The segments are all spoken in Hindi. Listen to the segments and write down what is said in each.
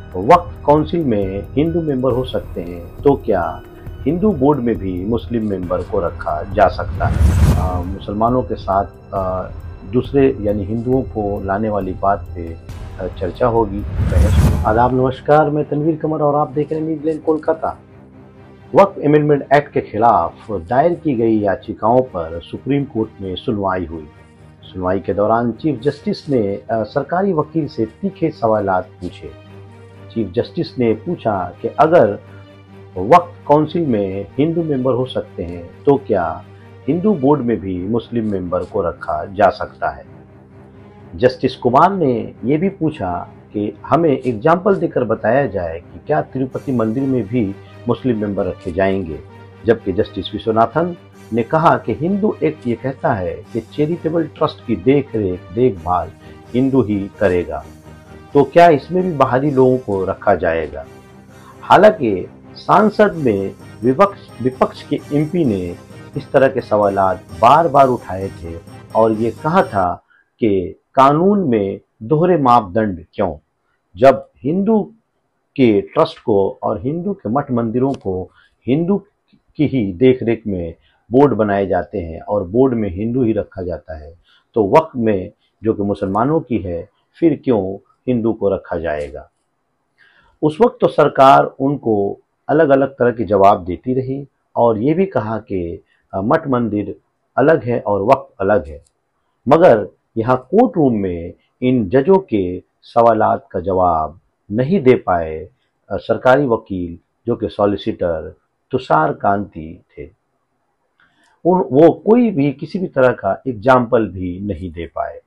वक्फ काउंसिल में हिंदू मेंबर हो सकते हैं, तो क्या हिंदू बोर्ड में भी मुस्लिम मेंबर को रखा जा सकता है? मुसलमानों के साथ दूसरे यानी हिंदुओं को लाने वाली बात पे चर्चा होगी, बहस। आदाब, नमस्कार, मैं तनवीर कमर और आप देख रहे हैं न्यूज़लैंड कोलकाता। वक्फ अमेंडमेंट एक्ट के खिलाफ दायर की गई याचिकाओं पर सुप्रीम कोर्ट में सुनवाई हुई। सुनवाई के दौरान चीफ जस्टिस ने सरकारी वकील से तीखे सवालात पूछे। चीफ जस्टिस ने पूछा कि अगर वक्फ काउंसिल में हिंदू मेंबर हो सकते हैं, तो क्या हिंदू बोर्ड में भी मुस्लिम मेंबर को रखा जा सकता है? जस्टिस कुमार ने यह भी पूछा कि हमें एग्जाम्पल देकर बताया जाए कि क्या तिरुपति मंदिर में भी मुस्लिम मेंबर रखे जाएंगे, जबकि जस्टिस विश्वनाथन ने कहा कि हिंदू एक्ट ये कहता है कि चैरिटेबल ट्रस्ट की देखभाल हिंदू ही करेगा, तो क्या इसमें भी बाहरी लोगों को रखा जाएगा? हालांकि सांसद में विपक्ष के एमपी ने इस तरह के सवालात बार बार उठाए थे और ये कहा था कि कानून में दोहरे मापदंड क्यों, जब हिंदू के ट्रस्ट को और हिंदू के मठ मंदिरों को हिंदू की ही देखरेख में बोर्ड बनाए जाते हैं और बोर्ड में हिंदू ही रखा जाता है, तो वक्फ में जो कि मुसलमानों की है, फिर क्यों हिंदू को रखा जाएगा? उस वक्त तो सरकार उनको अलग अलग तरह के जवाब देती रही और ये भी कहा कि मठ मंदिर अलग है और वक्फ अलग है, मगर यहाँ कोर्ट रूम में इन जजों के सवालात का जवाब नहीं दे पाए सरकारी वकील जो कि सॉलिसिटर तुषार कांति थे। वो कोई भी किसी भी तरह का एग्जाम्पल भी नहीं दे पाए।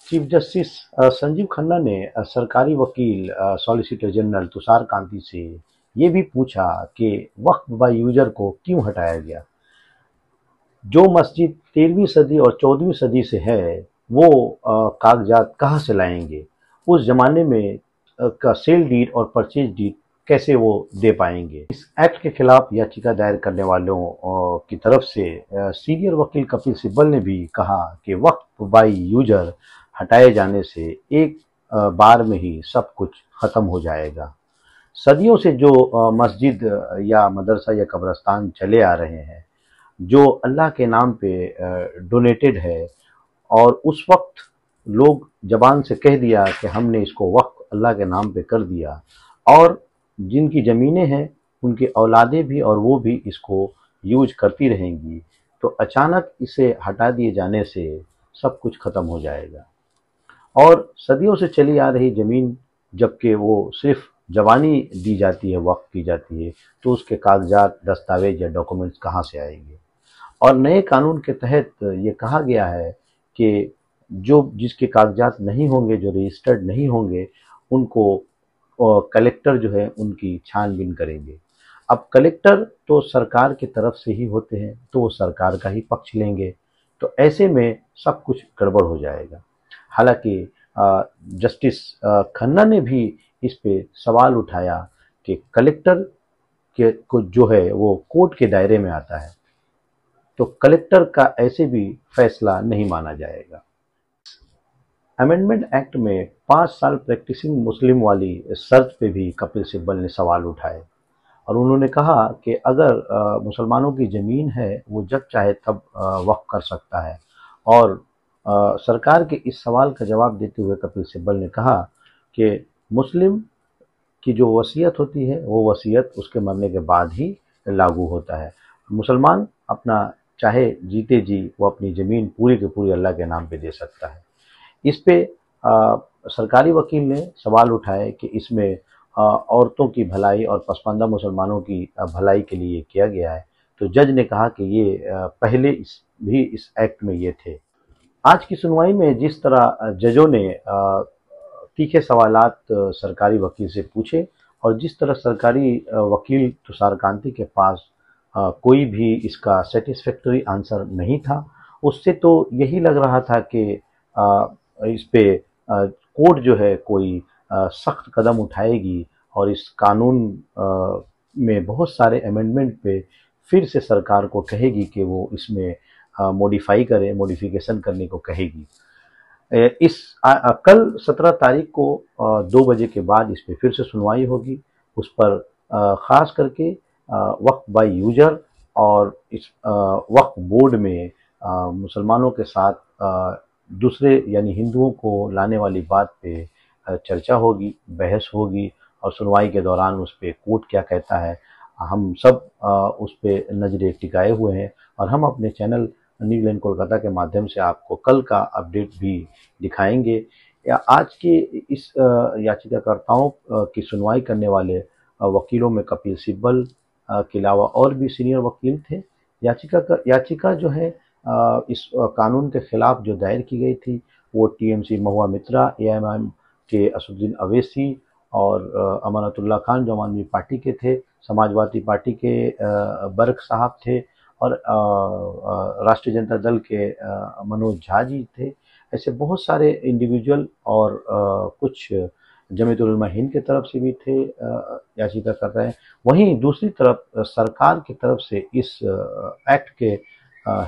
चीफ जस्टिस संजीव खन्ना ने सरकारी वकील सॉलिसिटर जनरल तुषार कांति से ये भी पूछा कि वक्फ बाय यूजर को क्यों हटाया गया। जो मस्जिद 13वीं सदी और 14वीं सदी से है, वो कागजात कहाँ से लाएंगे? उस जमाने में का सेल डीड और परचेज डीड कैसे वो दे पाएंगे? इस एक्ट के खिलाफ याचिका दायर करने वालों की तरफ से सीनियर वकील कपिल सिब्बल ने भी कहा कि वक्फ बाय यूजर हटाए जाने से एक बार में ही सब कुछ खत्म हो जाएगा। सदियों से जो मस्जिद या मदरसा या कब्रिस्तान चले आ रहे हैं, जो अल्लाह के नाम पे डोनेटेड है, और उस वक्त लोग जबान से कह दिया कि हमने इसको वक्फ अल्लाह के नाम पे कर दिया, और जिनकी ज़मीनें हैं उनकी औलादें भी और वो भी इसको यूज करती रहेंगी, तो अचानक इसे हटा दिए जाने से सब कुछ ख़त्म हो जाएगा। और सदियों से चली आ रही ज़मीन जबकि वो सिर्फ जवानी दी जाती है, वक्फ की जाती है, तो उसके कागजात, दस्तावेज या डॉक्यूमेंट्स कहाँ से आएंगे? और नए कानून के तहत ये कहा गया है कि जो जिसके कागजात नहीं होंगे, जो रजिस्टर्ड नहीं होंगे, उनको कलेक्टर जो है उनकी छानबीन करेंगे। अब कलेक्टर तो सरकार की तरफ से ही होते हैं, तो वो सरकार का ही पक्ष लेंगे, तो ऐसे में सब कुछ गड़बड़ हो जाएगा। हालांकि जस्टिस खन्ना ने भी इस पे सवाल उठाया कि कलेक्टर के को जो है वो कोर्ट के दायरे में आता है, तो कलेक्टर का ऐसे भी फैसला नहीं माना जाएगा। अमेंडमेंट एक्ट में 5 साल प्रैक्टिसिंग मुस्लिम वाली शर्त पे भी कपिल सिब्बल ने सवाल उठाए और उन्होंने कहा कि अगर मुसलमानों की ज़मीन है, वो जब चाहे तब वक्फ कर सकता है। और सरकार के इस सवाल का जवाब देते हुए कपिल सिब्बल ने कहा कि मुस्लिम की जो वसीयत होती है, वो वसीयत उसके मरने के बाद ही लागू होता है। मुसलमान अपना चाहे जीते जी वो अपनी ज़मीन पूरी की पूरी अल्लाह के नाम पे दे सकता है। इस पे सरकारी वकील ने सवाल उठाए कि इसमें औरतों की भलाई और पसमानदा मुसलमानों की भलाई के लिए किया गया है, तो जज ने कहा कि ये पहले इस एक्ट में ये थे। आज की सुनवाई में जिस तरह जजों ने तीखे सवालात सरकारी वकील से पूछे और जिस तरह सरकारी वकील तुषार कांति के पास कोई भी इसका सेटिस्फैक्टरी आंसर नहीं था, उससे तो यही लग रहा था कि इस पे कोर्ट जो है कोई सख्त कदम उठाएगी और इस कानून में बहुत सारे अमेंडमेंट पे फिर से सरकार को कहेगी कि वो इसमें मॉडिफिकेशन करने को कहेगी। कल 17 तारीख को 2 बजे के बाद इस पे फिर से सुनवाई होगी। उस पर ख़ास करके वक्फ बाय यूज़र और इस वक्फ बोर्ड में मुसलमानों के साथ दूसरे यानी हिंदुओं को लाने वाली बात पे चर्चा होगी, बहस होगी और सुनवाई के दौरान उस पे कोर्ट क्या कहता है, हम सब उस पे नज़रें टिकाए हुए हैं और हम अपने चैनल न्यूज़लैंड कोलकाता के माध्यम से आपको कल का अपडेट भी दिखाएंगे। या आज के इस याचिकाकर्ताओं की सुनवाई करने वाले वकीलों में कपिल सिब्बल के अलावा और भी सीनियर वकील थे। याचिका जो है इस कानून के खिलाफ जो दायर की गई थी वो टीएमसी महुआ मित्रा, एएमआईएम के असदुद्दीन अवैसी और अमानतुल्लाह खान जो आम आदमी पार्टी के थे, समाजवादी पार्टी के बर्क साहब थे और राष्ट्रीय जनता दल के मनोज झा जी थे। ऐसे बहुत सारे इंडिविजुअल और कुछ जमीयत उलमा हिंद की तरफ से भी थे याचिका कर रहे हैं। वहीं दूसरी तरफ सरकार की तरफ से इस एक्ट के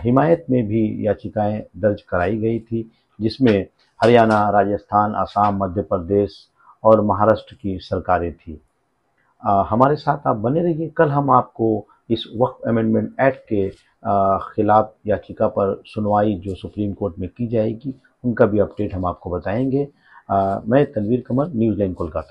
हिमायत में भी याचिकाएं दर्ज कराई गई थी, जिसमें हरियाणा, राजस्थान, असम, मध्य प्रदेश और महाराष्ट्र की सरकारें थी। हमारे साथ आप बने रहिए। कल हम आपको इस वक्फ अमेंडमेंट एक्ट के खिलाफ याचिका पर सुनवाई जो सुप्रीम कोर्ट में की जाएगी उनका भी अपडेट हम आपको बताएंगे। मैं तनवीर कमर, न्यूज़लैंड कोलकाता।